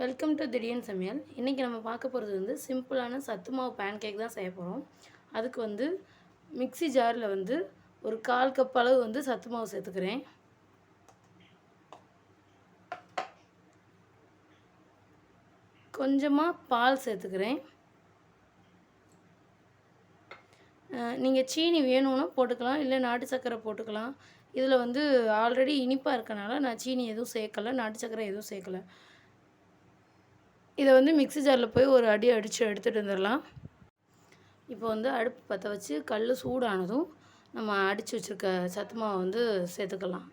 Welcome to திடீர்னு சமையல். இன்றைக்கி நம்ம பார்க்க போகிறது வந்து சிம்பிளான சத்து மாவு பேன் கேக் தான் செய்ய போகிறோம். அதுக்கு வந்து மிக்ஸி ஜாரில் வந்து ஒரு 1/4 கப் அளவு வந்து சத்து மாவு சேர்த்துக்கிறேன். கொஞ்சமாக பால் சேர்த்துக்கிறேன். நீங்கள் சீனி வேணும்னா போட்டுக்கலாம், இல்லை நாட்டு சர்க்கரை போட்டுக்கலாம். இதில் வந்து ஆல்ரெடி இனிப்பாக இருக்கனால நான் சீனி எதுவும் சேர்க்கலை, நாட்டு சர்க்கரை எதுவும் சேர்க்கலை. இதை வந்து மிக்ஸி ஜாரில் போய் ஒரு அடி அடித்து எடுத்துகிட்டு வந்துடலாம். இப்போ வந்து அடுப்பு பற்ற வச்சு கல் சூடானதும் நம்ம அடித்து வச்சுருக்க சத்து மாவை வந்து சேர்த்துக்கலாம்.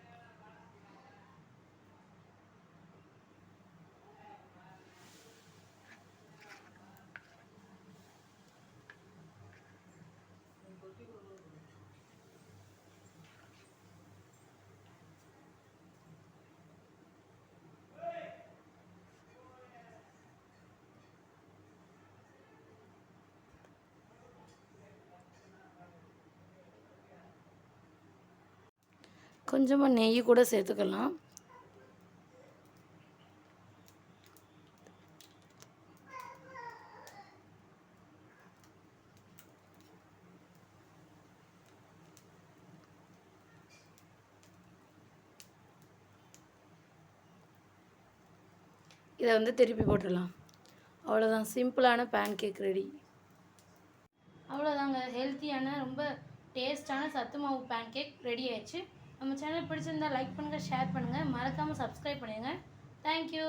கொஞ்சமாக நெய் கூட சேர்த்துக்கலாம். இதை வந்து திருப்பி போட்டுடலாம். அவ்வளோதான், சிம்பிளான பேன் கேக் ரெடி. அவ்வளோதாங்க, ஹெல்த்தியான ரொம்ப டேஸ்டான சத்து மாவு பேன் கேக் ரெடி ஆயிடுச்சு. நம்ம சேனல் பிடிச்சிருந்தா லைக் பண்ணுங்கள், ஷேர் பண்ணுங்கள், மறக்காமல் சப்ஸ்கிரைப் பண்ணுங்கள். தேங்க்யூ.